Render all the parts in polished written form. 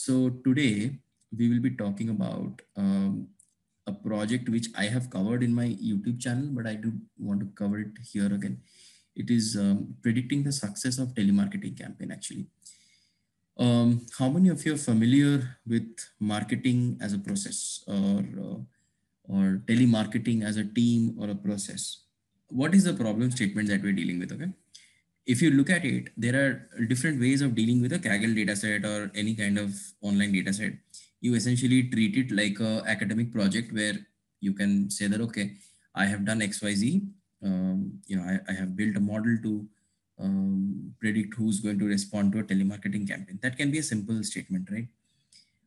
So today we will be talking about a project which I have covered in my YouTube channel, but I do want to cover it here again. It is predicting the success of telemarketing campaign actually. How many of you are familiar with marketing as a process or telemarketing as a team or a process? What is the problem statement that we're dealing with? Okay. If you look at it, there are different ways of dealing with a Kaggle dataset or any kind of online dataset. You essentially treat it like a academic project where you can say that, okay, I have done XYZ. I have built a model to predict who's going to respond to a telemarketing campaign. That can be a simple statement, right?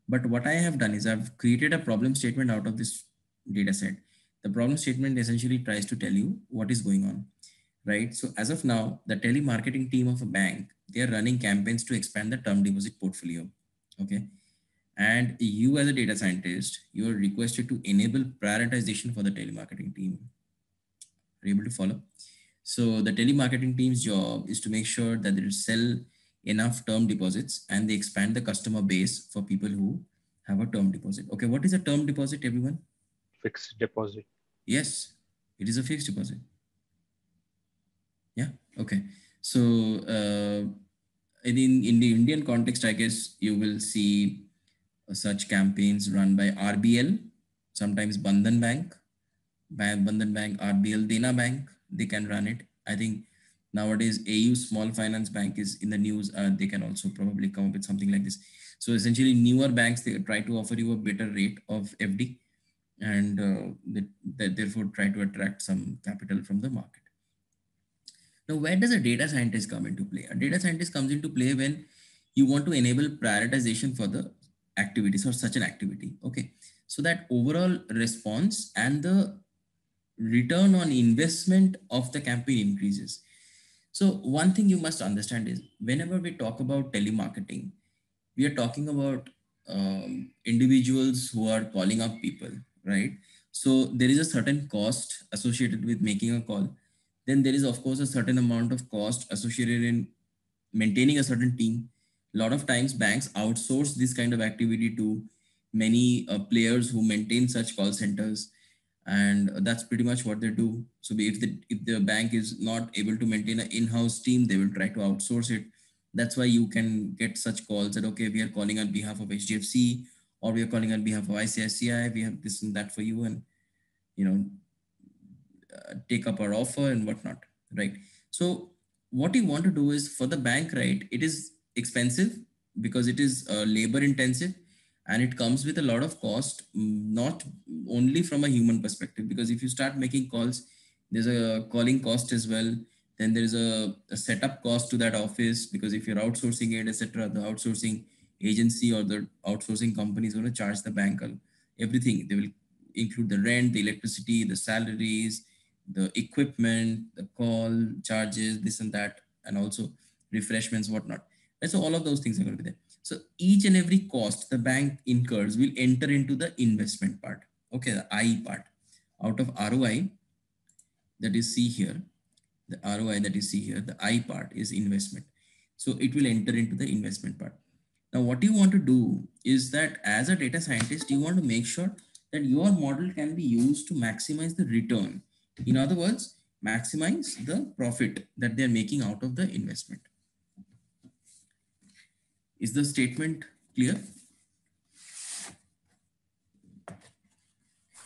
But what I have done is I've created a problem statement out of this data set. The problem statement essentially tries to tell you what is going on, right? So as of now, the telemarketing team of a bank, they are running campaigns to expand the term deposit portfolio. Okay. And you as a data scientist, you are requested to enable prioritization for the telemarketing team. Are you able to follow? So the telemarketing team's job is to make sure that they sell enough term deposits and they expand the customer base for people who have a term deposit. Okay, what is a term deposit, everyone? Fixed deposit. Yes, it is a fixed deposit. Yeah, okay. So in the Indian context, I guess you will see such campaigns run by RBL, sometimes Bandhan Bank, Bandhan Bank, RBL, Dena Bank, they can run it. I think nowadays AU Small Finance Bank is in the news. They can also probably come up with something like this. So essentially newer banks, they try to offer you a better rate of FD and they therefore try to attract some capital from the market. Now, where does a data scientist come into play? A data scientist comes into play when you want to enable prioritization for the activities or such an activity. Okay. So that overall response and the return on investment of the campaign increases. So one thing you must understand is whenever we talk about telemarketing, we are talking about individuals who are calling up people, right? So there is a certain cost associated with making a call. Then there is of course a certain amount of cost associated in maintaining a certain team. A lot of times banks outsource this kind of activity to many players who maintain such call centers, and that's pretty much what they do. So if the bank is not able to maintain an in-house team, they will try to outsource it. That's why you can get such calls that, okay, we are calling on behalf of HDFC, or we are calling on behalf of ICICI, we have this and that for you, and you know take up our offer and whatnot, right? So what you want to do is for the bank, right, it is expensive because it is labor intensive and it comes with a lot of cost, not only from a human perspective, because if you start making calls, there's a calling cost as well. Then there's a setup cost to that office, because if you're outsourcing it, etc., the outsourcing agency or the outsourcing company is going to charge the bank everything. They will include the rent, the electricity, the salaries, the equipment, the call charges, this and that, and also refreshments, whatnot. And so all of those things are going to be there. So each and every cost the bank incurs will enter into the investment part. Okay, the I part. Out of ROI that is C here, the ROI that is C here, the I part is investment. So it will enter into the investment part. Now, what you want to do is that as a data scientist, you want to make sure that your model can be used to maximize the return. In other words, maximize the profit that they're making out of the investment. Is the statement clear?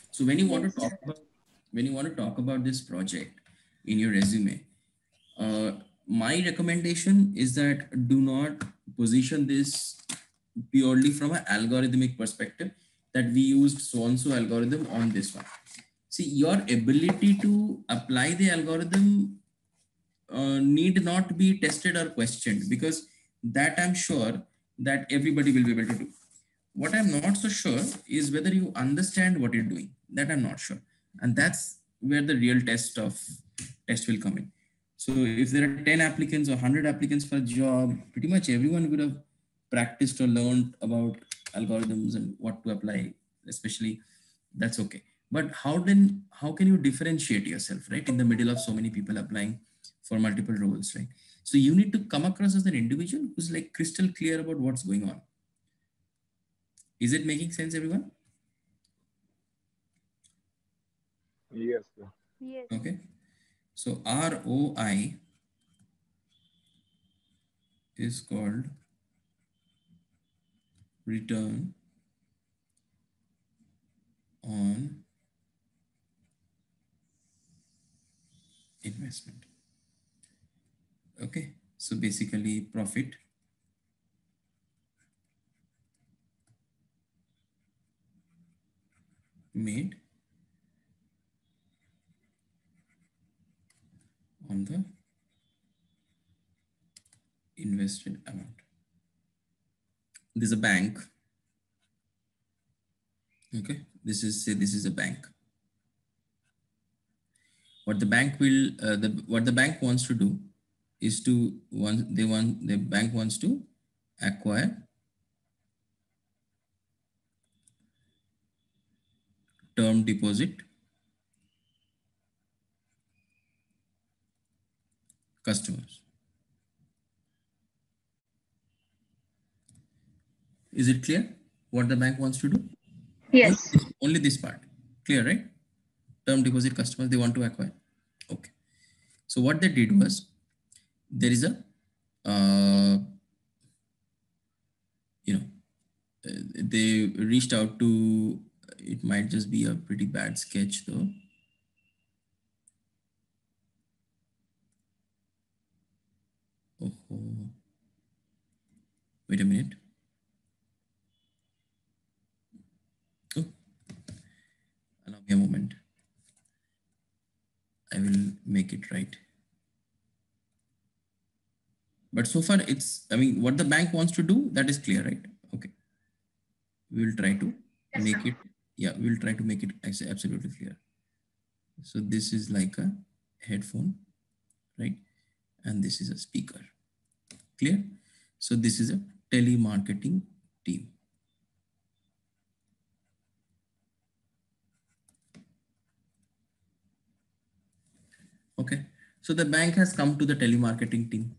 So when you want to talk about this project in your resume, uh, my recommendation is that do not position this purely from an algorithmic perspective, that we used so and so algorithm on this one. See, your ability to apply the algorithm need not be tested or questioned, because that I'm sure that everybody will be able to do. What I'm not so sure is whether you understand what you're doing. That I'm not sure. And that's where the real test will come in. So if there are 10 applicants or 100 applicants for a job, pretty much everyone would have practiced or learned about algorithms and what to apply, especially. That's okay. But how can you differentiate yourself, right, in the middle of so many people applying for multiple roles, right? So you need to come across as an individual who's like crystal clear about what's going on. Is it making sense, everyone? Yes, sir. Yes. Okay. So ROI is called return on investment. Okay. So basically profit made on the invested amount. This is a bank. Okay. This is, say this is a bank. What the bank will, what the bank wants to do is to, the bank wants to acquire term deposit customers. Is it clear what the bank wants to do? Yes. Only this part. Clear, right? Term deposit customers they want to acquire. Okay. So what they did was there is a, you know, they reached out to, it might just be a pretty bad sketch though. Oh, wait a minute. Oh, allow me a moment. I will make it right. But so far it's, I mean, what the bank wants to do, that is clear, right? Okay. We will try to make it, yeah, we will try to make it absolutely clear. So this is like a headphone, right? And this is a speaker. Clear? So this is a telemarketing team. Okay. So the bank has come to the telemarketing team,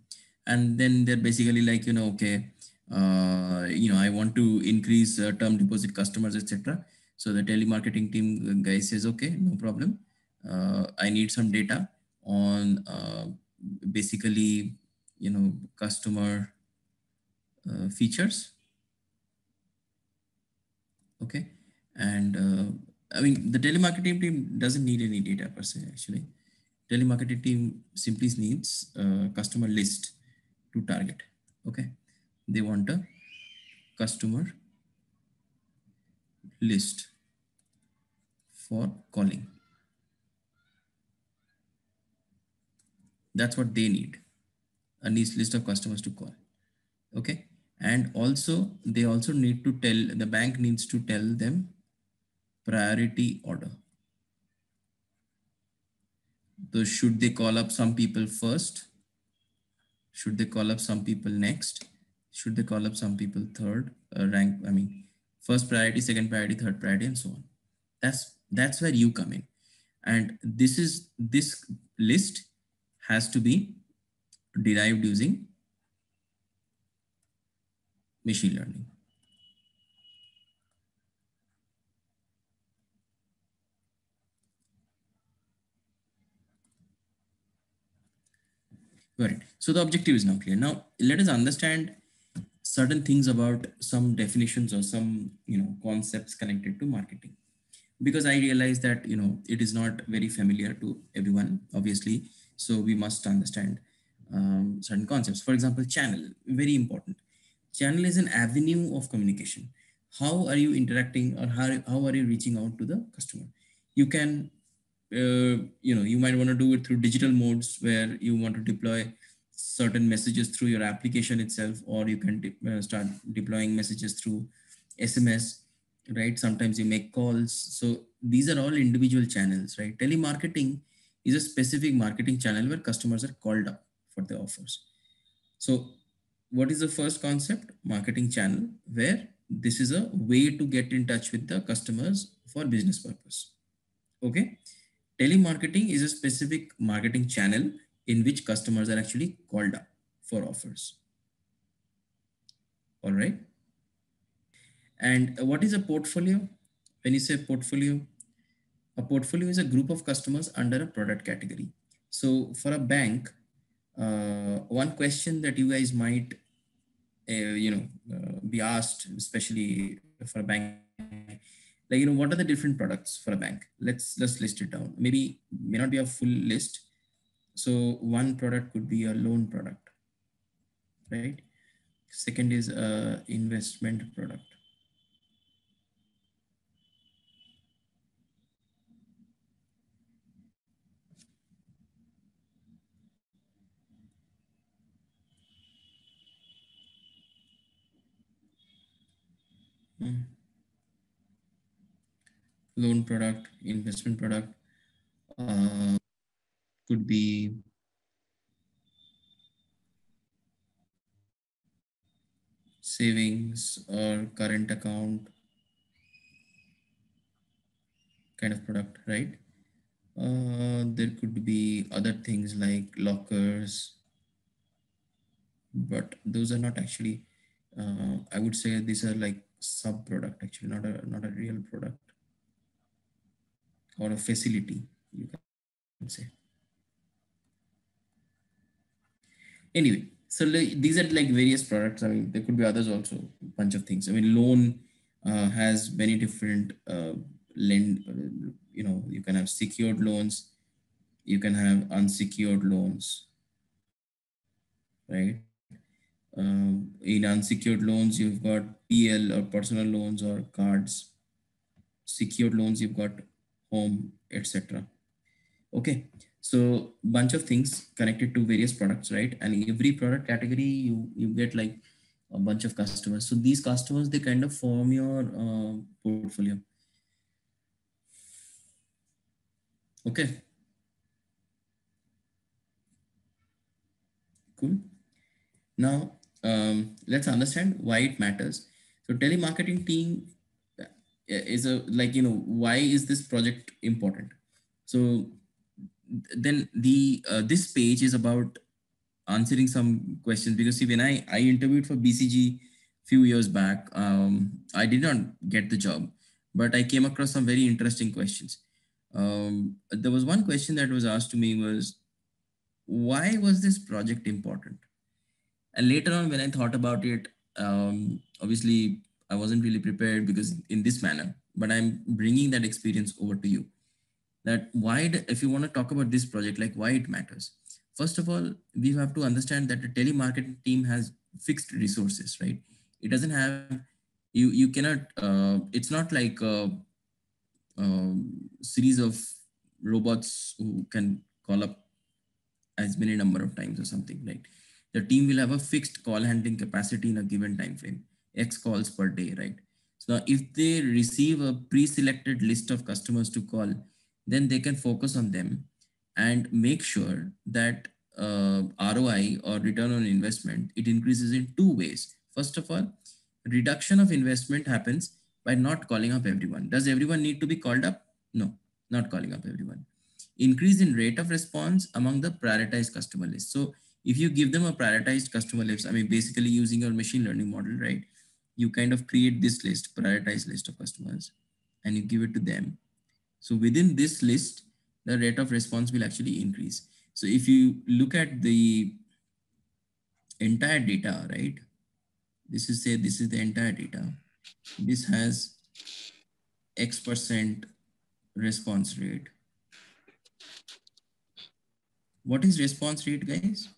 and then they're basically like, okay, I want to increase term deposit customers, etc. So the telemarketing team guy says, okay, no problem. I need some data on basically, customer features. Okay. And I mean, the telemarketing team doesn't need any data per se, actually. Telemarketing team simply needs a customer list to target. Okay. They want a customer list for calling. That's what they need. A nice list of customers to call. Okay. And also, they also need to tell, the bank needs to tell them priority order. So should they call up some people first? Should they call up some people next? Should they call up some people third rank? I mean, first priority, second priority, third priority, and so on. That's where you come in. And this list has to be derived using machine learning. Right. So the objective is now clear. Now let us understand certain things about some definitions or some concepts connected to marketing, because I realize that it is not very familiar to everyone, obviously. So we must understand certain concepts. For example, channel, very important. Channel is an avenue of communication. How are you interacting, or how are you reaching out to the customer? You can you might want to do it through digital modes, where you want to deploy certain messages through your application itself, or you can start deploying messages through SMS, right? Sometimes you make calls. So these are all individual channels, right? Telemarketing is a specific marketing channel where customers are called up for the offers. So what is the first concept? Marketing channel, where this is a way to get in touch with the customers for business purpose. Okay. Telemarketing is a specific marketing channel in which customers are actually called up for offers. All right. And what is a portfolio? When you say portfolio, a portfolio is a group of customers under a product category. So for a bank, one question that you guys might be asked, especially for a bank, like, what are the different products for a bank? Let's list it down. Maybe may not be a full list. So one product could be a loan product, right? Second is a investment product. Hmm. Loan product, investment product, uh, could be savings or current account kind of product, right? There could be other things like lockers, but those are not actually. I would say these are like sub product, actually, not a real product or a facility, you can say. Anyway, so these are like various products. I mean, there could be others also, bunch of things. I mean, loan has many different lend. You can have secured loans, you can have unsecured loans, right? In unsecured loans, you've got PL or personal loans or cards. Secured loans, you've got home, etc. Okay, so bunch of things connected to various products, right? And every product category, you get like a bunch of customers. So these customers, they kind of form your portfolio. Okay, cool. Now, let's understand why it matters. So telemarketing team is a, like, why is this project important? So then this page is about answering some questions, because see, when I interviewed for BCG few years back, I did not get the job, but I came across some very interesting questions. There was one question that was asked to me was, why was this project important? And later on, when I thought about it, obviously I wasn't really prepared because in this manner, but I'm bringing that experience over to you. That if you want to talk about this project, like why it matters. First of all, we have to understand that the telemarketing team has fixed resources, right? It doesn't have, you cannot, it's not like a, series of robots who can call up as many number of times or something, right? The team will have a fixed call handling capacity in a given time frame, X calls per day, right? So now if they receive a pre-selected list of customers to call, then they can focus on them and make sure that ROI, or return on investment, it increases in two ways. First of all, reduction of investment happens by not calling up everyone. Does everyone need to be called up? No, not calling up everyone. Increase in rate of response among the prioritized customer list. So if you give them a prioritized customer list, I mean, basically using your machine learning model, right? You kind of create this list, prioritized list of customers, and you give it to them. So within this list, the rate of response will actually increase. So if you look at the entire data, right? This is the entire data. This has X% response rate. What is response rate, guys?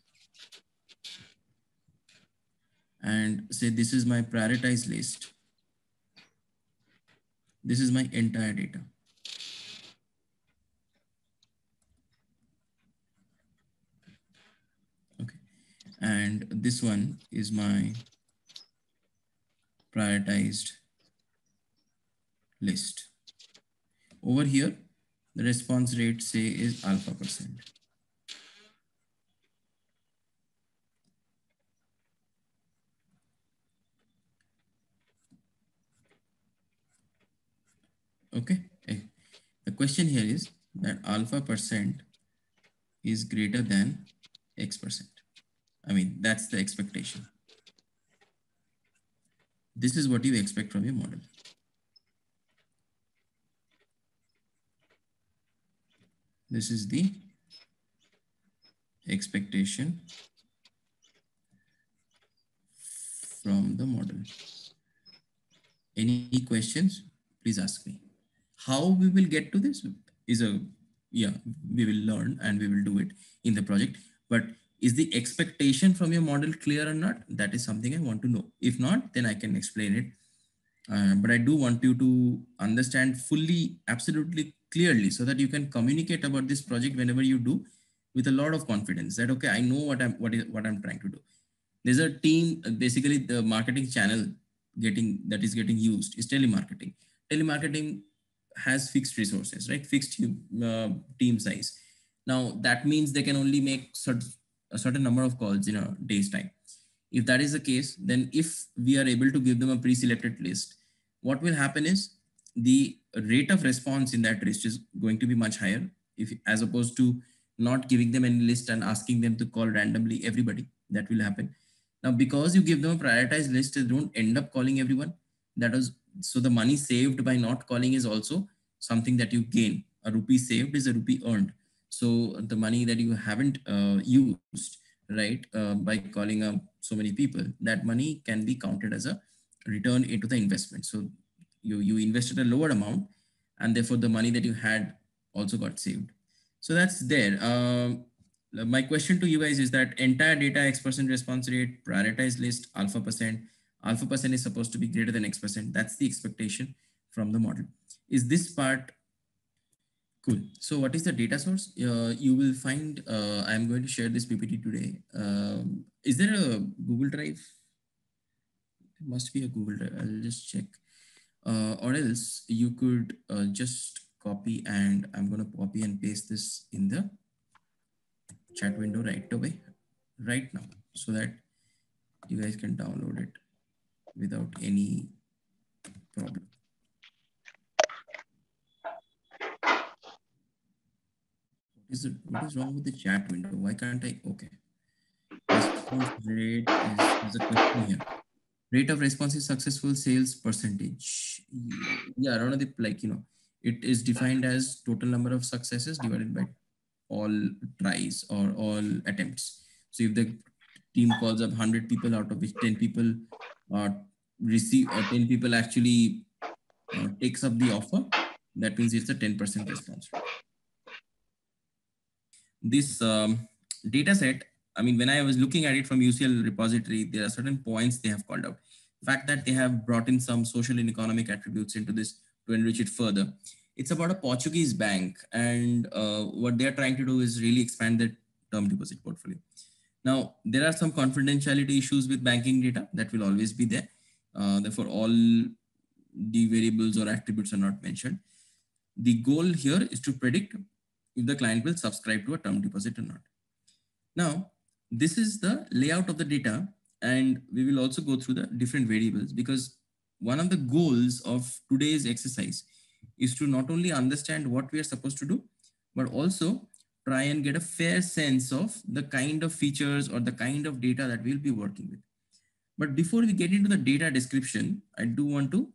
And say this is my prioritized list. This is my entire data. Okay. And this one is my prioritized list. Over here, the response rate, say, is alpha%. Okay. The question here is that alpha% is greater than X%. I mean, that's the expectation. This is what you expect from your model. This is the expectation from the model. Any questions? Please ask me. How we will get to this is yeah, we will learn and we will do it in the project. But is the expectation from your model clear or not? That is something I want to know. If not, then I can explain it. But I do want you to understand fully, absolutely clearly, so that you can communicate about this project whenever you do with a lot of confidence that, okay, I know what I'm trying to do. There's a team, basically the marketing channel that is getting used is telemarketing. Telemarketing has fixed resources, right? Fixed team size. Now that means they can only make a certain number of calls in a day's time. If that is the case, then if we are able to give them a pre-selected list, what will happen is the rate of response in that list is going to be much higher, if as opposed to not giving them any list and asking them to call randomly everybody. That will happen. Now, because you give them a prioritized list, they don't end up calling everyone. That is, so the money saved by not calling is also something that you gain. A rupee saved is a rupee earned. So the money that you haven't used, right, by calling up so many people, that money can be counted as a return into the investment. So you invested a lower amount, and therefore the money that you had also got saved. So that's there. My question to you guys is that entire data X% response rate, prioritized list, alpha percent. Alpha percent is supposed to be greater than X%. That's the expectation from the model. Is this part cool? So what is the data source? You will find, I'm going to share this PPT today. Is there a Google Drive? There must be a Google Drive. I'll just check. Or else you could just copy, and I'm going to copy and paste this in the chat window right away, right now, so that you guys can download it without any problem. What is wrong with the chat window? Why can't I? Okay. Response rate is, there's a question here. Rate of response is successful sales percentage. Yeah, around the, like, it is defined as total number of successes divided by all tries or all attempts. So if the team calls up 100 people, out of which 10 people receive, 10 people actually takes up the offer, that means it's a 10% response rate. This data set, I mean, when I was looking at it from UCL repository, there are certain points they have called out. The fact that they have brought in some social and economic attributes into this to enrich it further. It's about a Portuguese bank, and what they're trying to do is really expand their term deposit portfolio. Now, there are some confidentiality issues with banking data that will always be there. Therefore, all the variables or attributes are not mentioned. The goal here is to predict if the client will subscribe to a term deposit or not. Now, this is the layout of the data, and we will also go through the different variables, because one of the goals of today's exercise is to not only understand what we are supposed to do, but also try and get a fair sense of the kind of features or the kind of data that we'll be working with. But before we get into the data description, I do want to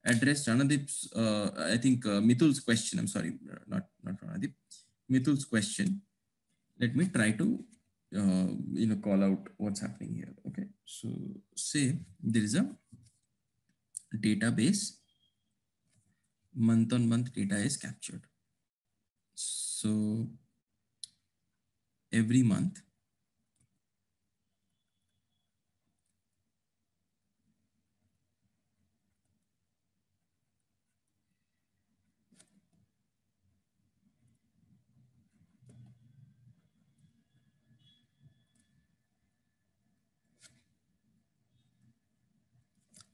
address Ranadip's, I think Mithul's question. I'm sorry, not Ranadip, Mithul's question. Let me try to call out what's happening here. Okay, so say there is a database, month on month data is captured. So every month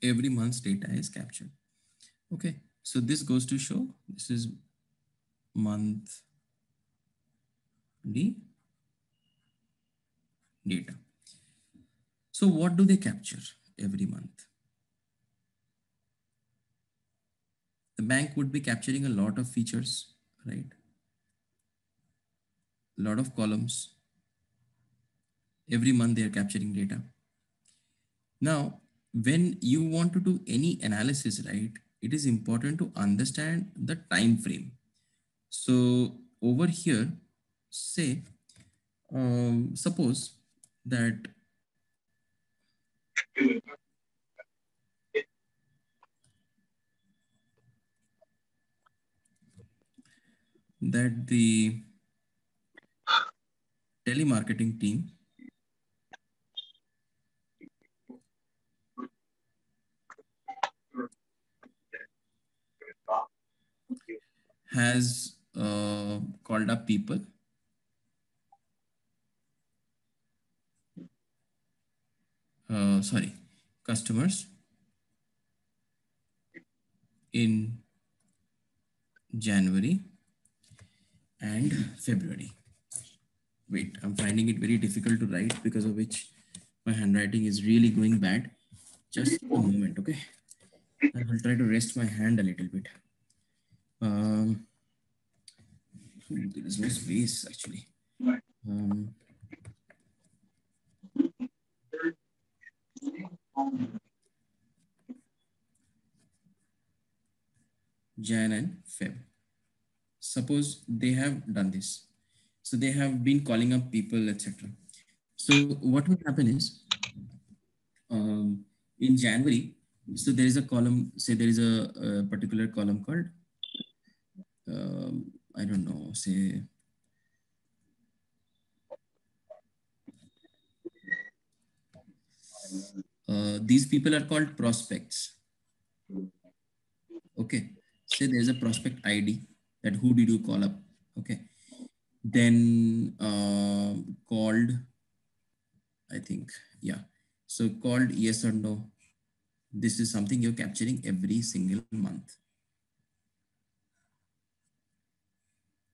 every month's data is captured. Okay, so this goes to show this is monthly data. So what do they capture every month? The bank would be capturing a lot of features, right? A lot of columns. Every month they are capturing data. Now, when you want to do any analysis, right, it is important to understand the time frame. So over here, say, suppose that the telemarketing team has called up people sorry, customers in January and February. Wait, I'm finding it very difficult to write, because of which my handwriting is really going bad. Just a moment, okay? I will try to rest my hand a little bit. There is no space actually. Um, Jan and Feb. Suppose they have done this. So they have been calling up people, etc. So what will happen is, in January, so there is a column, say there is a particular column called, I don't know, say, these people are called prospects. Okay. Say there's a prospect ID, that who did you call up? Okay. Then called, I think, yeah. So called yes or no. This is something you're capturing every single month.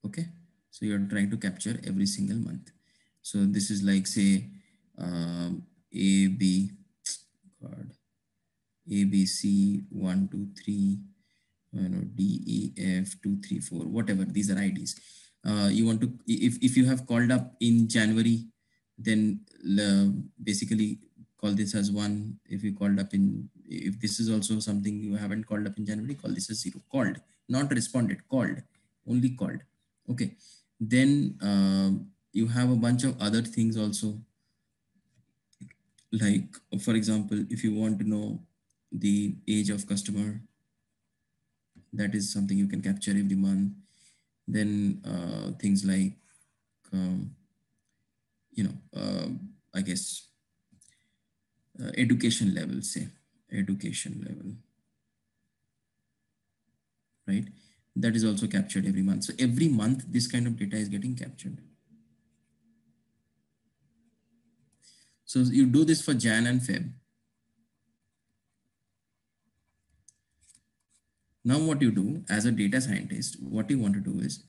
Okay. So you're trying to capture every single month. So this is like, say, A, B, God, A, B, C, 1, 2, 3, D, E, F, 2, 3, 4, whatever. These are IDs. You want to, if you have called up in January, then basically call this as 1. If you called up in, if this is also something you haven't called up in January, call this as 0. Called, not responded, called, only called. Okay. Then you have a bunch of other things also. Like, for example, if you want to know the age of customer, that is something you can capture every month. Then things like, um, I guess, education level, say, education level, right? That is also captured every month. So every month, this kind of data is getting captured. So you do this for Jan and Feb. Now what you do as a data scientist, what you want to do is,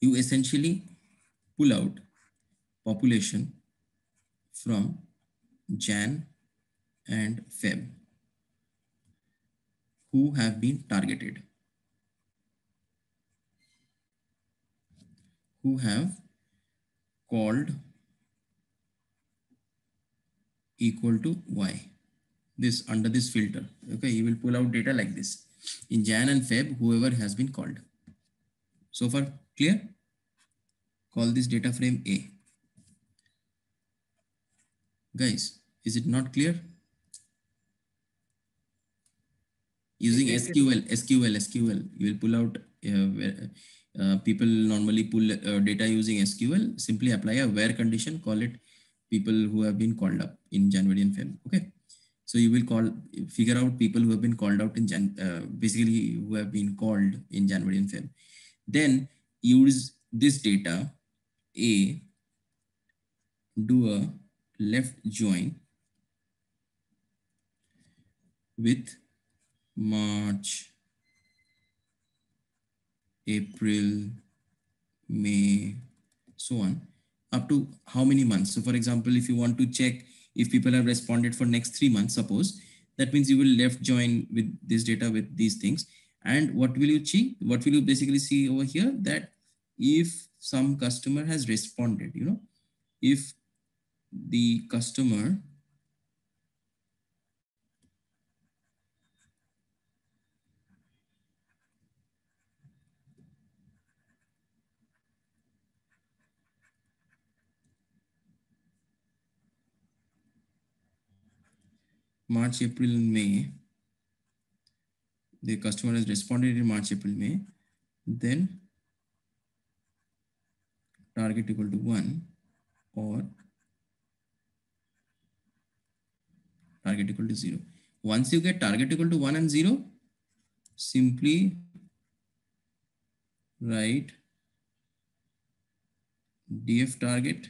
you essentially pull out population from Jan and Feb who have been targeted, who have called equal to Y. This under this filter. Okay, you will pull out data like this. In Jan and Feb, whoever has been called. So far, clear? Call this data frame A. Guys, is it not clear? Using SQL, you will pull out people normally pull data using SQL. Simply apply a where condition, call it people who have been called up in January and Feb. Okay. So you will figure out people who have been called out in basically who have been called in January and Feb. Then use this data, A, do a left join with March, April, May, so on, up to how many months. So for example, if you want to check if people have responded for next 3 months, suppose, that means you will left join with this data with these things. And what will you see? What will you basically see over here? That if some customer has responded, if the customer March, April, May, the customer has responded in March, April, May, then target equal to 1 or target equal to 0. Once you get target equal to 1 and 0, simply write df target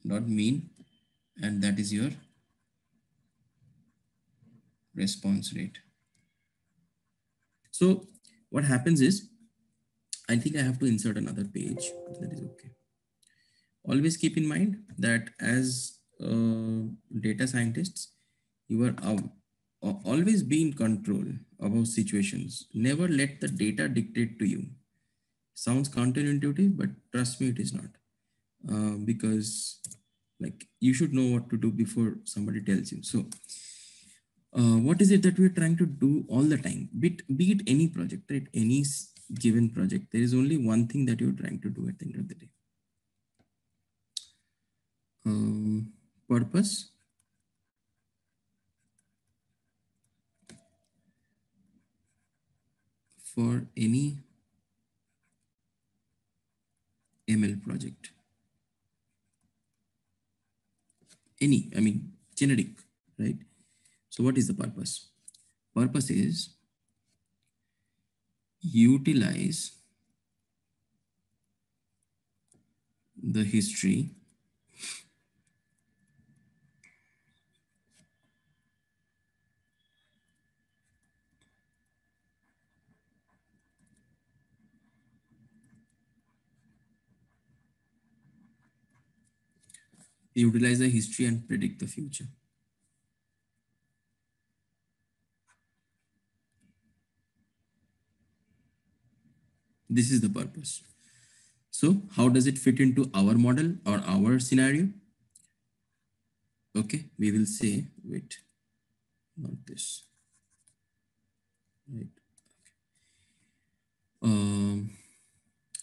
dot mean, and that is your response rate. So what happens is, I think I have to insert another page. That is okay. Always keep in mind that as data scientists, you are always be in control about situations. Never let the data dictate to you. Sounds counterintuitive, but trust me, it is not. Because like you should know what to do before somebody tells you. So what is it that we're trying to do all the time? Be it any project, right? Any given project, there is only one thing that you're trying to do at the end of the day. Purpose, for any ML project. Any, I mean, generic, right? So what is the purpose? Purpose is utilize the history and predict the future. This is the purpose. So how does it fit into our model or our scenario? Okay, we will say, wait, not this, right?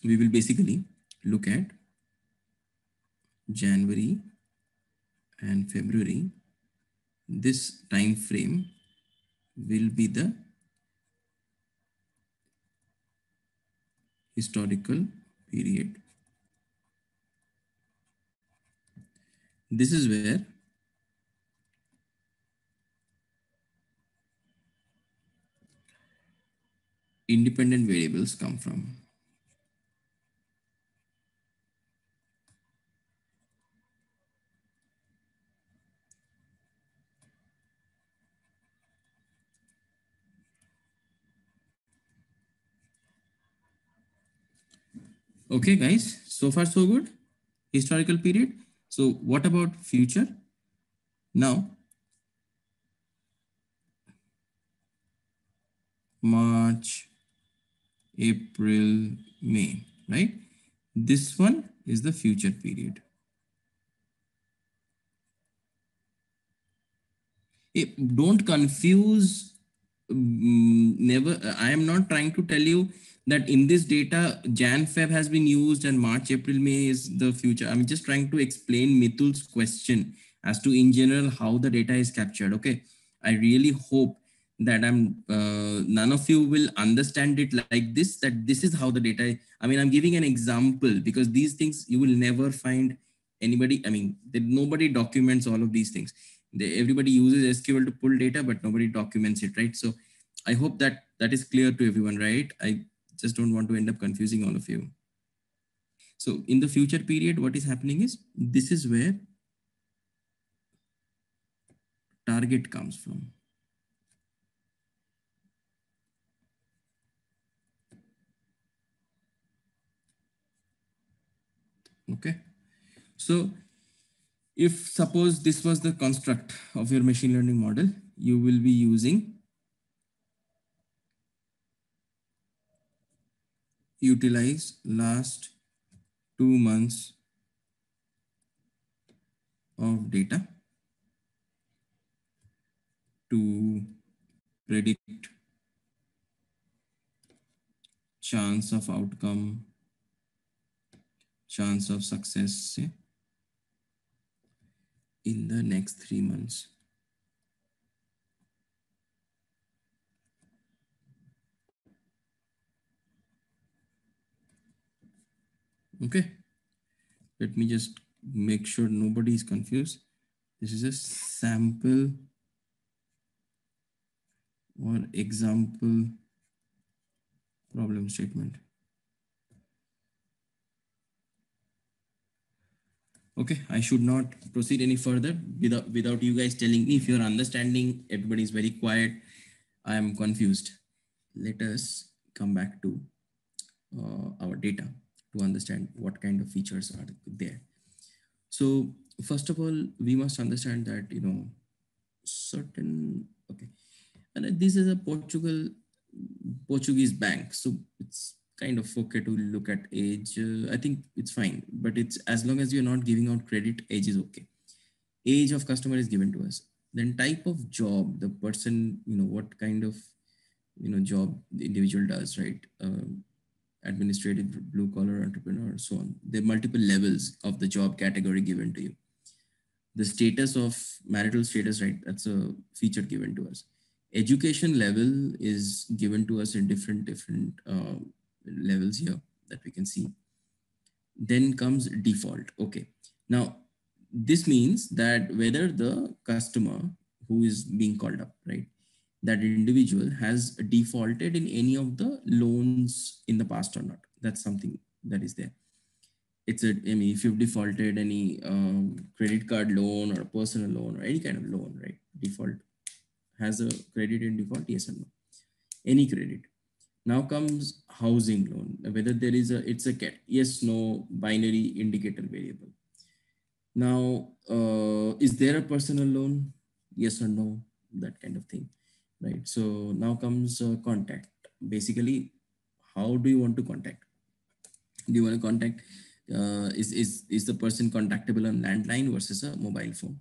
We will basically look at January and February. This time frame will be the historical period. This is where independent variables come from. Okay, guys, so far so good. Historical period. So what about future? Now, March, April, May, right? This one is the future period. Don't confuse. Never. I am not trying to tell you that in this data, Jan Feb has been used and March, April, May is the future. I'm just trying to explain Mitul's question as to in general how the data is captured. Okay, I really hope that none of you will understand it like this, that this is how the data. I mean, I'm giving an example because these things you will never find anybody. I mean, nobody documents all of these things. Everybody uses SQL to pull data, but nobody documents it, right? So I hope that that is clear to everyone, right? I just don't want to end up confusing all of you. So in the future period, what is happening is this is where target comes from. Okay. So if suppose this was the construct of your machine learning model, you will be using utilize last 2 months of data to predict chance of outcome, chance of success, say, in the next 3 months. Okay, let me just make sure nobody is confused. This is a sample or example problem statement. Okay, I should not proceed any further without you guys telling me. If you're understanding, everybody is very quiet. I am confused. Let us come back to our data to understand what kind of features are there. So first of all, we must understand that, certain, okay. And this is a Portuguese bank. So it's kind of okay to look at age. I think it's fine, but it's as long as you're not giving out credit, age is okay. Age of customer is given to us. Then type of job, the person, what kind of, job the individual does, right? Administrative, blue collar entrepreneur, so on. There are multiple levels of the job category given to you. The status of marital status, right? That's a feature given to us. Education level is given to us in different levels here that we can see. Then comes default. Okay. Now, this means that whether the customer who is being called up, right, that individual has defaulted in any of the loans in the past or not. That's something that is there. I mean, if you've defaulted any credit card loan or a personal loan or any kind of loan, right? Default has a credit in default, yes or no? Any credit. Now comes housing loan, whether there is it's a yes, no, binary indicator variable. Now, is there a personal loan? Yes or no? That kind of thing, right? So now comes contact. Basically, how do you want to contact? Do you want to contact? Is the person contactable on landline versus a mobile phone?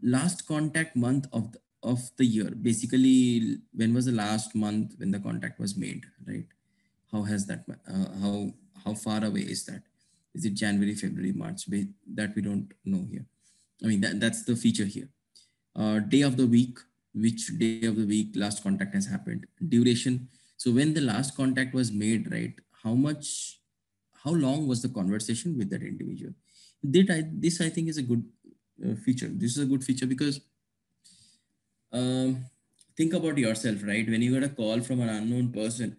Last contact month of the year. Basically, when was the last month when the contact was made, right? How has that? How far away is that? Is it January, February, March? That we don't know here. I mean, that's the feature here. Day of the week, which day of the week last contact has happened. Duration. So when the last contact was made, right? How long was the conversation with that individual? This I think is a good feature. This is a good feature because um, think about yourself, right? When you get a call from an unknown person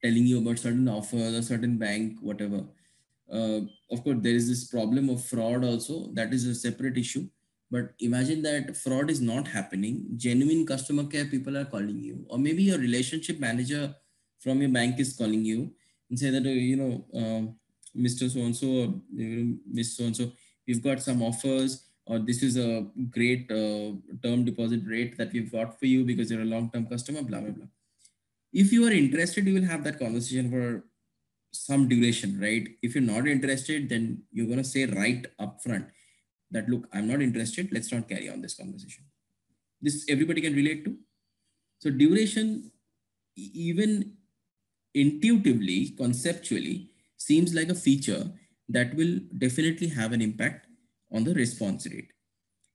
telling you about certain offer, a certain bank, whatever. Of course, there is this problem of fraud also. That is a separate issue. But imagine that fraud is not happening. Genuine customer care people are calling you, or maybe your relationship manager from your bank is calling you and say that, Mr. So and so, Miss So and so, we've got some offers, or this is a great term deposit rate that we've got for you because you're a long-term customer, blah, blah, blah. If you are interested, you will have that conversation for some duration, right? If you're not interested, then you're going to say right up front that, look, I'm not interested. Let's not carry on this conversation. This everybody can relate to. So duration, even intuitively, conceptually, seems like a feature that will definitely have an impact on the response rate.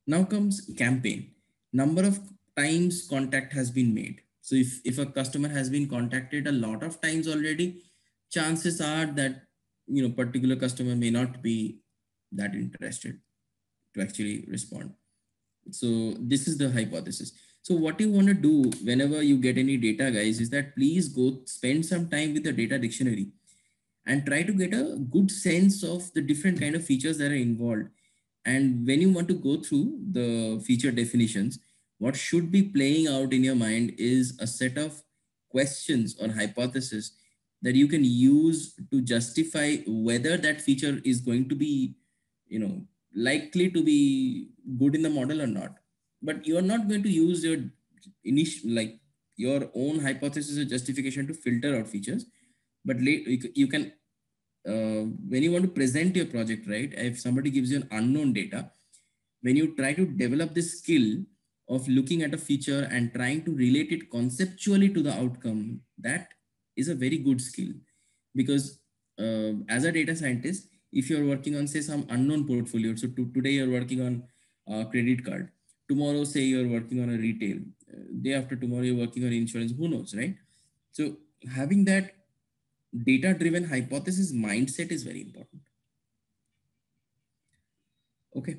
Now comes campaign. Number of times contact has been made. So if a customer has been contacted a lot of times already, chances are that particular customer may not be that interested to actually respond. So this is the hypothesis. So what you want to do whenever you get any data, guys, is that please go spend some time with the data dictionary and try to get a good sense of the different kind of features that are involved. And when you want to go through the feature definitions, what should be playing out in your mind is a set of questions or hypotheses that you can use to justify whether that feature is going to be, likely to be good in the model or not. But you are not going to use your initial, like your own hypothesis or justification to filter out features. But you can when you want to present your project, right? If somebody gives you an unknown data, when you try to develop this skill of looking at a feature and trying to relate it conceptually to the outcome, that is a very good skill. Because as a data scientist, If you're working on, say, some unknown portfolio, so today you're working on a credit card, tomorrow, say, you're working on a retail, day after tomorrow, you're working on insurance, who knows, right? So having that data driven hypothesis mindset is very important. Okay.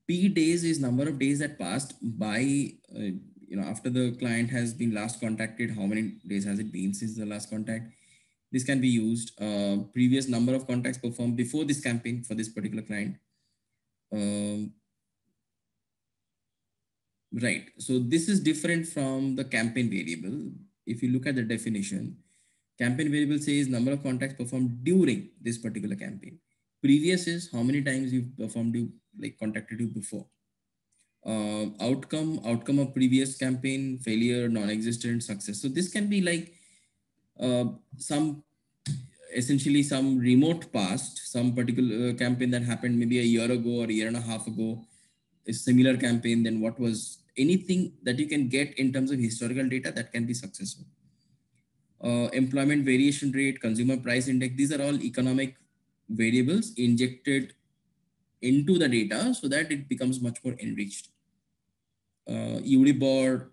P days is number of days that passed by, after the client has been last contacted, how many days has it been since the last contact? This can be used. Previous number of contacts performed before this campaign for this particular client. Right. So this is different from the campaign variable. If you look at the definition, campaign variable says number of contacts performed during this particular campaign. Previous is how many times you've performed, you like contacted you before. Outcome of previous campaign, failure, non-existent, success. So this can be like some essentially some remote past, some particular campaign that happened maybe a year ago or a year and a half ago, a similar campaign, then what was anything that you can get in terms of historical data that can be successful. Employment variation rate, consumer price index, these are all economic variables injected into the data so that it becomes much more enriched. Euribor,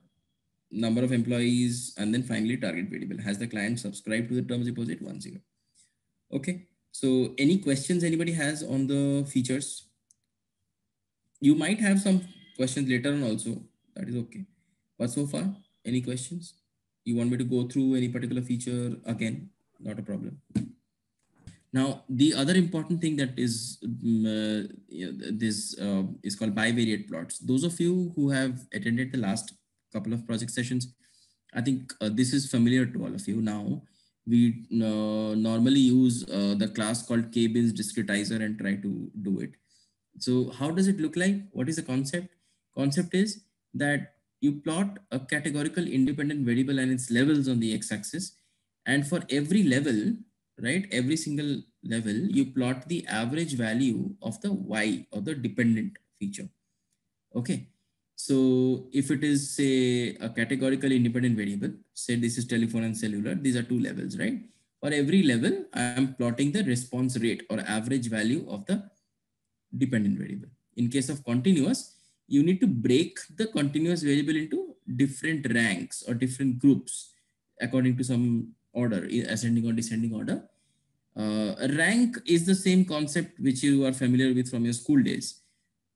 number of employees, and then finally target variable. Has the client subscribed to the terms deposit? 10. Okay. So any questions anybody has on the features? You might have some questions later on also. That is okay. But so far, any questions? You want me to go through any particular feature again? Not a problem. Now, the other important thing that is this is called bivariate plots. Those of you who have attended the last couple of project sessions, I think this is familiar to all of you now. We normally use the class called K-bins discretizer and try to do it. So how does it look like? What is the concept? Concept is that you plot a categorical independent variable and its levels on the x-axis. And for every level, right, every single level, you plot the average value of the y or the dependent feature. Okay. So if it is, say, a categorical independent variable, say this is telephone and cellular, these are two levels, right? For every level, I am plotting the response rate or average value of the dependent variable. In case of continuous, you need to break the continuous variable into different ranks or different groups according to some order, ascending or descending order. Rank is the same concept which you are familiar with from your school days.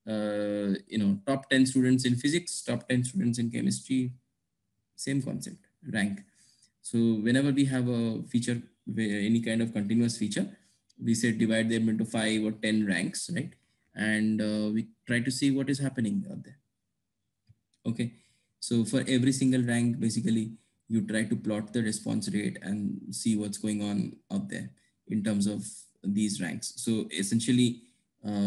Top 10 students in physics, top 10 students in chemistry, same concept, rank. So whenever we have a feature, any kind of continuous feature, we say divide them into 5 or 10 ranks, right? And we try to see what is happening out there. Okay. So for every single rank, basically, you try to plot the response rate and see what's going on out there in terms of these ranks. So essentially,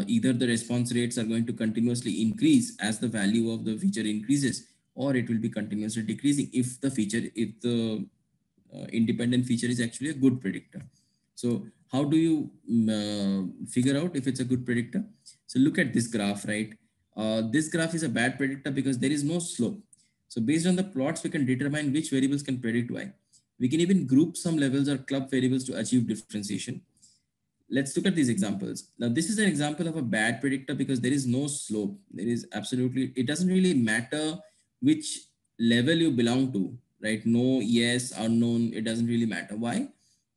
either the response rates are going to continuously increase as the value of the feature increases, or it will be continuously decreasing if the independent feature is actually a good predictor. So how do you figure out if it's a good predictor? So look at this graph, right? This graph is a bad predictor because there is no slope. So based on the plots, we can determine which variables can predict y. We can even group some levels or club variables to achieve differentiation. Let's look at these examples. Now, this is an example of a bad predictor because there is no slope. There is absolutely, it doesn't really matter which level you belong to, right? No, yes, unknown, it doesn't really matter. Why?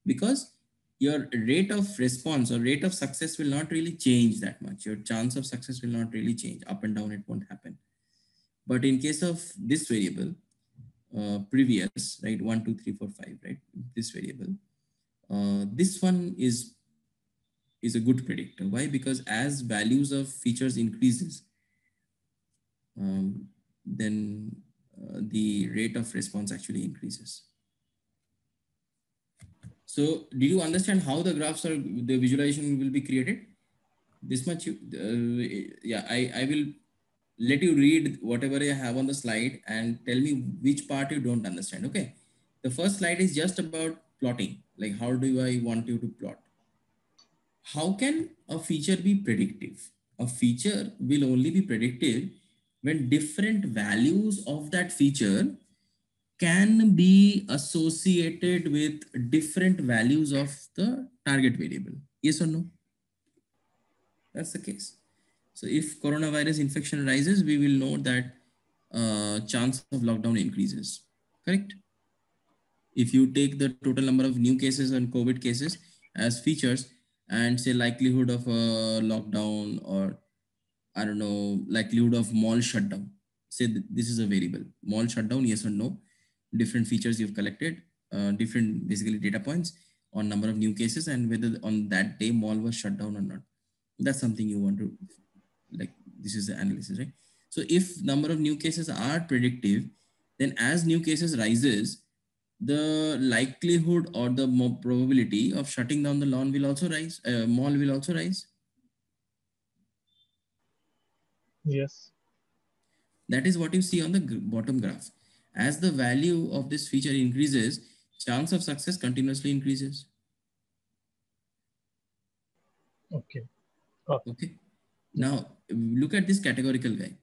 Because your rate of response or rate of success will not really change that much. Your chance of success will not really change. Up and down, it won't happen. But in case of this variable, previous, right? 1, 2, 3, 4, 5, right? This variable, this one is a good predictor. Why? Because as values of features increases, then the rate of response actually increases. So did you understand how the graphs or the visualization will be created? This much, yeah, I will let you read whatever I have on the slide and tell me which part you don't understand. Okay. The first slide is just about plotting. Like, how do I want you to plot? How can a feature be predictive? A feature will only be predictive when different values of that feature can be associated with different values of the target variable. Yes or no? That's the case. So if coronavirus infection rises, we will know that chance of lockdown increases. Correct? If you take the total number of new cases and COVID cases as features and say likelihood of a lockdown, or I don't know, likelihood of mall shutdown, say this is a variable. Mall shutdown, yes or no. Different features you've collected, different basically data points on number of new cases and whether on that day mall was shut down or not. That's something you want to, like, this is the analysis, right? So if number of new cases are predictive, then as new cases rises, the likelihood or the probability of shutting down the lawn will also rise, mall will also rise. Yes. That is what you see on the bottom graph. As the value of this feature increases, chance of success continuously increases. Okay. Got it. Okay. Now look at this categorical guy.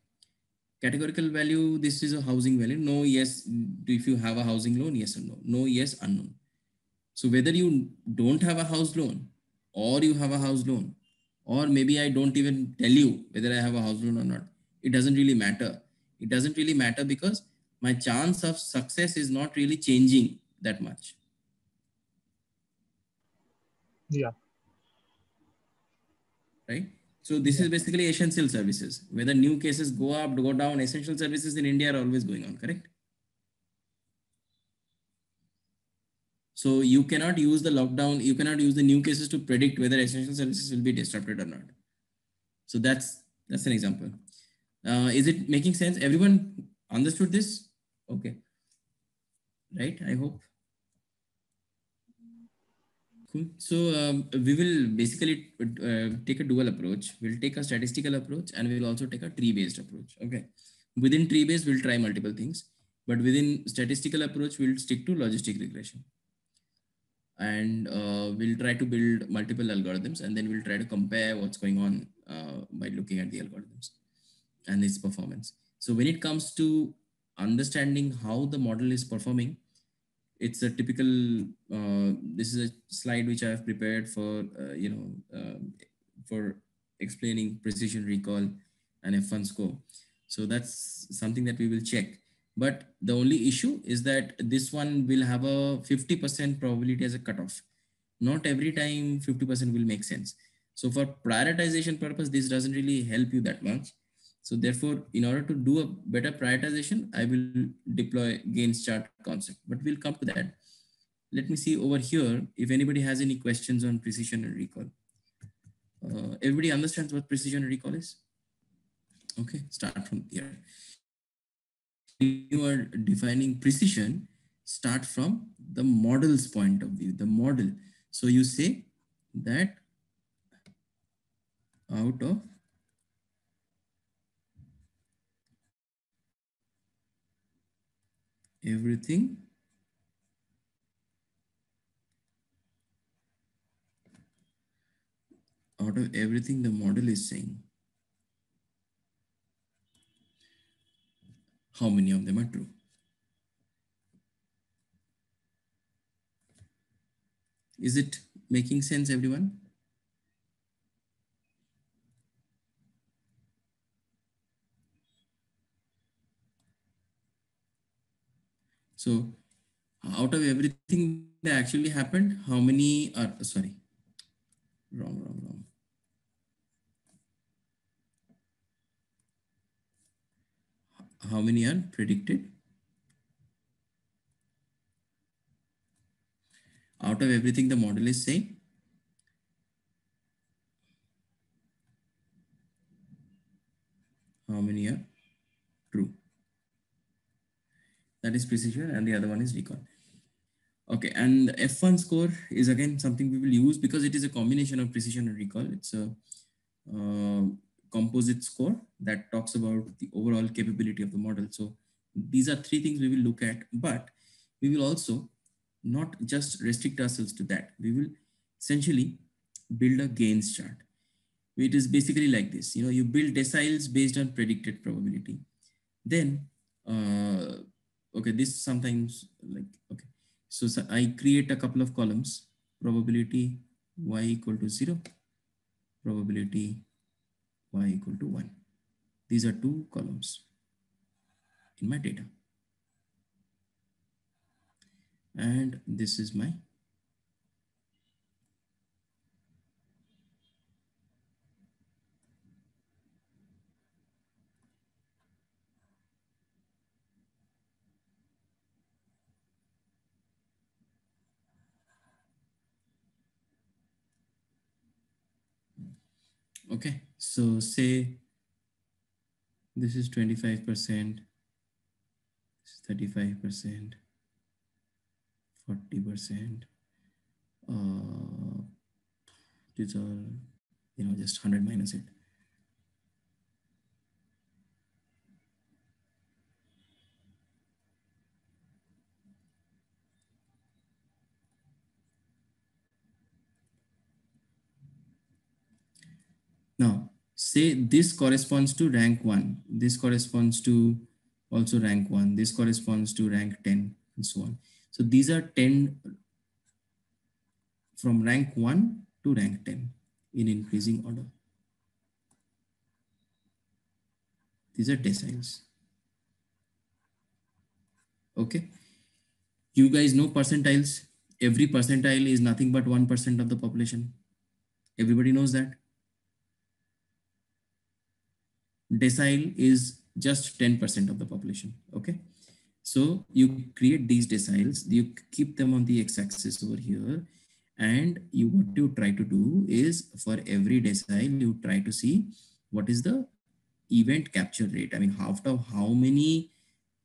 Categorical value, this is a housing value. No, yes, if you have a housing loan, yes or no. No, yes, unknown. So whether you don't have a house loan or you have a house loan, or maybe I don't even tell you whether I have a house loan or not, it doesn't really matter. It doesn't really matter because my chance of success is not really changing that much, Yeah. right? So this Yeah. is basically essential services. Whether new cases go up, go down, essential services in India are always going on, correct? So you cannot use the lockdown, you cannot use the new cases to predict whether essential services will be disrupted or not. So that's an example. Is it making sense? Everyone understood this? Okay, right? I hope. Cool. So we will basically take a dual approach. We'll take a statistical approach and we'll also take a tree-based approach. Okay. Within tree-based, we'll try multiple things, but within statistical approach, we'll stick to logistic regression. And we'll try to build multiple algorithms and then we'll try to compare what's going on by looking at the algorithms and its performance. So when it comes to understanding how the model is performing, it's a typical, this is a slide which I have prepared for, for explaining precision recall and F1 score. So that's something that we will check. But the only issue is that this one will have a 50% probability as a cutoff. Not every time 50% will make sense. So for prioritization purpose, this doesn't really help you that much. So therefore, in order to do a better prioritization, I will deploy Gaines chart concept, but we'll come to that. Let me see over here if anybody has any questions on precision and recall. Everybody understands what precision and recall is? Okay, start from here. You are defining precision, start from the model's point of view, the model. So you say that out of everything, the model is saying, how many of them are true? Is it making sense, everyone? So out of everything that actually happened, how many are, sorry, wrong. How many are predicted? Out of everything the model is saying, how many are true? That is precision and the other one is recall. Okay, and F1 score is again something we will use because it is a combination of precision and recall. It's a composite score that talks about the overall capability of the model. So these are three things we will look at, but we will also not just restrict ourselves to that. We will essentially build a Gaines chart. It is basically like this. You know, you build deciles based on predicted probability. Then, okay, this sometimes like, okay. So I create a couple of columns, probability y equal to 0, probability y equal to 1. These are two columns in my data. And this is my okay. So say this is 25%, 35%, 40%. These are, just 100 minus it. Now, say this corresponds to rank 1. This corresponds to also rank 1. This corresponds to rank 10 and so on. So these are 10 from rank 1 to rank 10 in increasing order. These are deciles. Okay. You guys know percentiles. Every percentile is nothing but 1% of the population. Everybody knows that. Decile is just 10% of the population. Okay. So you create these deciles, you keep them on the x-axis over here. And what you try to do is for every decile, you try to see what is the event capture rate. I mean, out of how many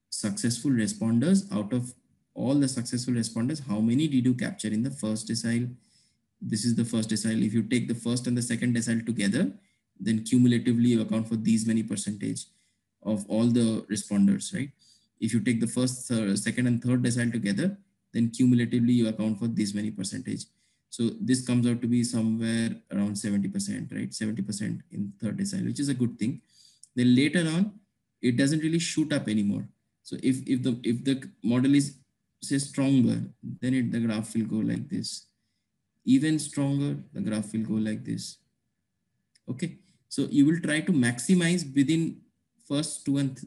successful responders, out of all the successful responders, how many did you capture in the first decile? This is the first decile. If you take the first and the second decile together, then cumulatively you account for these many percentage of all the responders, right? If you take the first, second and third decile together, then cumulatively you account for this many percentage. So this comes out to be somewhere around 70%, right? 70% in third decile, which is a good thing. Then later on, it doesn't really shoot up anymore. So if the model is say stronger, then the graph will go like this. Even stronger, the graph will go like this. Okay, so you will try to maximize within first 2 and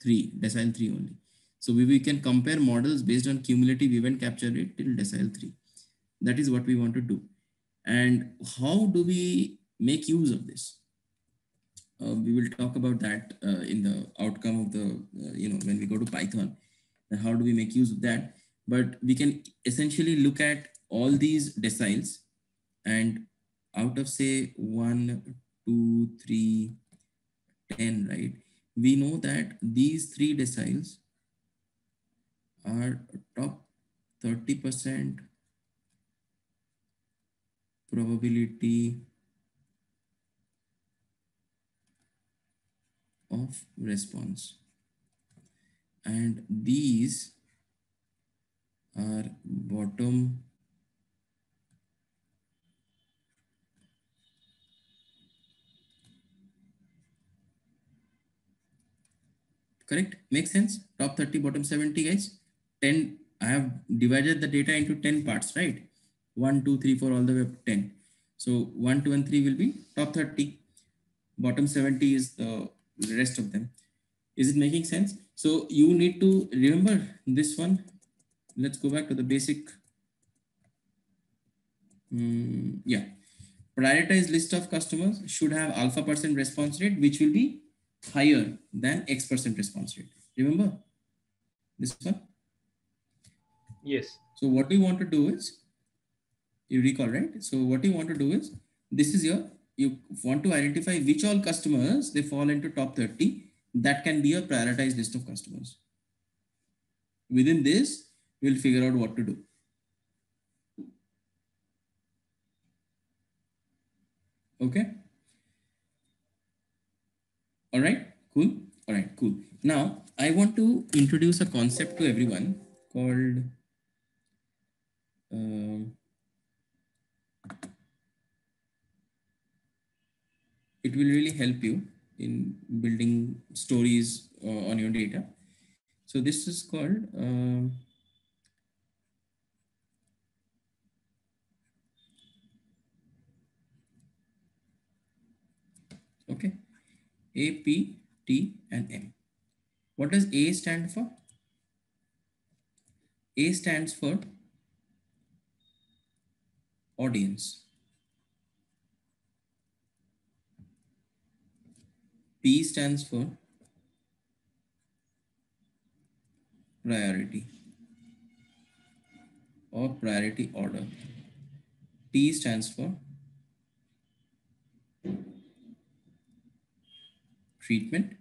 3, decile 3 only. So we can compare models based on cumulative event capture rate till decile 3. That is what we want to do. And how do we make use of this? We will talk about that in the outcome of the, when we go to Python, and how do we make use of that? But we can essentially look at all these deciles, and out of say 1, 2, 3, 10, right? We know that these 3 deciles are top 30% probability of response. And these are bottom correct? Makes sense? Top 30, bottom 70, guys. 10, I have divided the data into 10 parts, right? 1, 2, 3, 4, all the way up to 10. So 1, 2, and 3 will be top 30. Bottom 70 is the rest of them. Is it making sense? So you need to remember this one. Let's go back to the basic. Yeah. Prioritized list of customers should have alpha percent response rate, which will be higher than X% response rate. Remember this one? Yes. So what we want to do is, you recall, right? So what you want to do is, this is you want to identify which all customers they fall into top 30. That can be a prioritized list of customers. Within this, we'll figure out what to do. Okay. All right, cool. All right, cool. Now I want to introduce a concept to everyone called it will really help you in building stories on your data. So this is called Okay. A, P, T, and M. What does A stand for? A stands for audience. P stands for priority or priority order. T stands for treatment,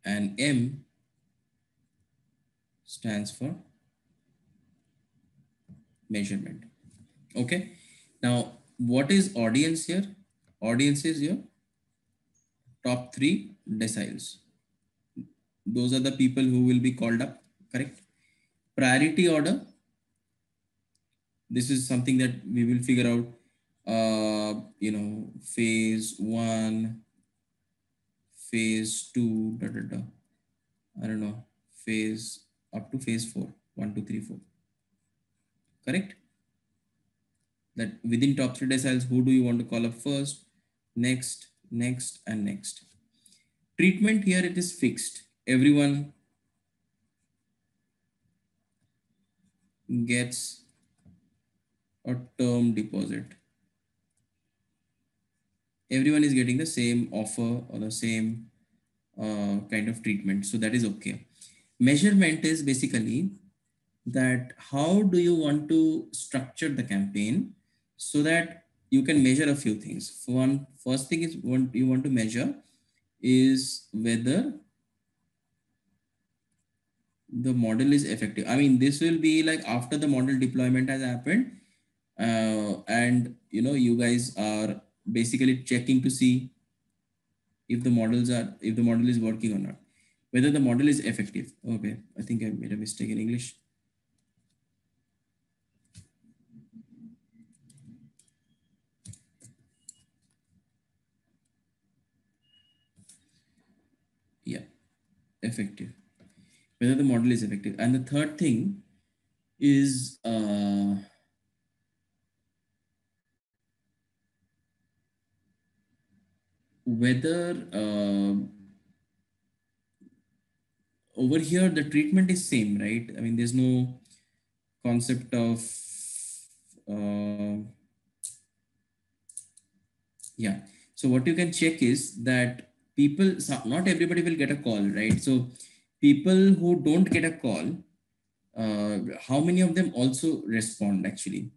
and M stands for measurement. Okay. Now, what is audience here? Audience is your top 3 deciles. Those are the people who will be called up, correct? Priority order. This is something that we will figure out, phase 1, phase 2, da, da, da. I don't know, phase up to phase 4, 1, 2, 3, 4. Correct? That within top 3 deciles, who do you want to call up first, next, next, and next. Treatment here, it is fixed. Everyone gets a term deposit. Everyone is getting the same offer or the same kind of treatment. So that is okay. Measurement is basically that how do you want to structure the campaign so that you can measure a few things. First thing is what you want to measure is whether the model is effective. I mean, this will be like after the model deployment has happened, and you guys are basically checking to see if the model is working or not, whether the model is effective. Okay, I think I made a mistake in English. Yeah, effective. Whether the model is effective. And the third thing is whether over here the treatment is same, right? I mean, there's no concept of yeah. So what you can check is that not everybody will get a call, right? So people who don't get a call, how many of them also respond actually?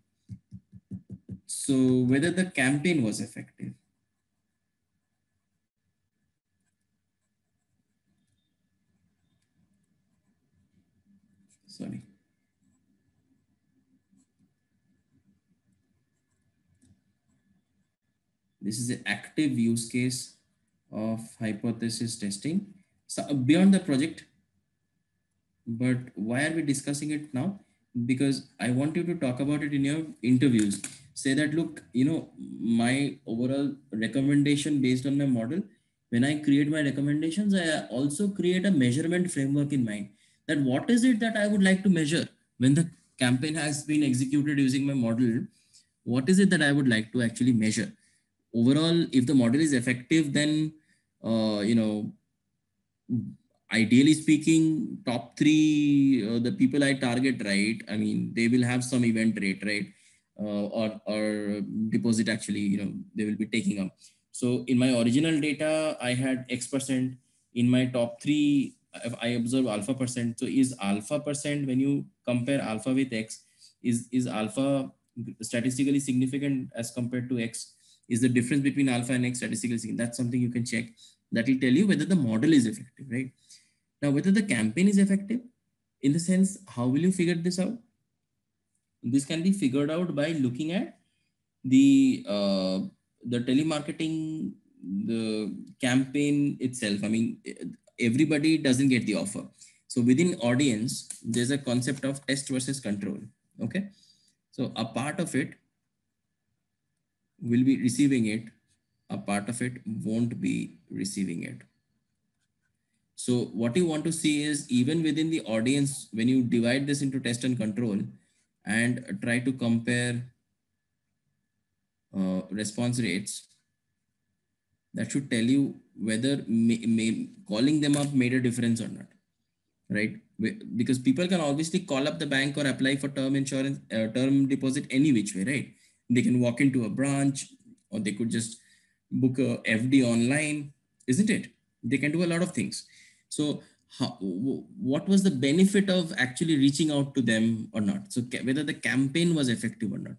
So whether the campaign was effective. Sorry. This is an active use case of hypothesis testing. So beyond the project, but why are we discussing it now? Because I want you to talk about it in your interviews. Say that, look, my overall recommendation based on my model, when I create my recommendations, I also create a measurement framework in mind. That what is it that I would like to measure when the campaign has been executed using my model? What is it that I would like to actually measure? Overall, if the model is effective, then uh, you know ideally speaking, top 3 the people I target, right? I mean, they will have some event rate, right? Or deposit actually, they will be taking up. So in my original data, I had X%. In my top 3, I observe alpha percent. So is alpha percent, when you compare alpha with X, is alpha statistically significant as compared to X? Is the difference between alpha and X statistically significant? That's something you can check. That will tell you whether the model is effective, right? Now, whether the campaign is effective, in the sense, how will you figure this out? This can be figured out by looking at the telemarketing, the campaign itself. I mean, everybody doesn't get the offer. So within audience, there's a concept of test versus control. Okay. So a part of it will be receiving it, a part of it won't be receiving it. So what you want to see is even within the audience, when you divide this into test and control and try to compare response rates, That should tell you whether calling them up made a difference or not, right? Because people can obviously call up the bank or apply for term insurance, term deposit any which way, right? They can walk into a branch, or they could just book a FD online, isn't it? They can do a lot of things. So what was the benefit of actually reaching out to them or not? So whether the campaign was effective or not?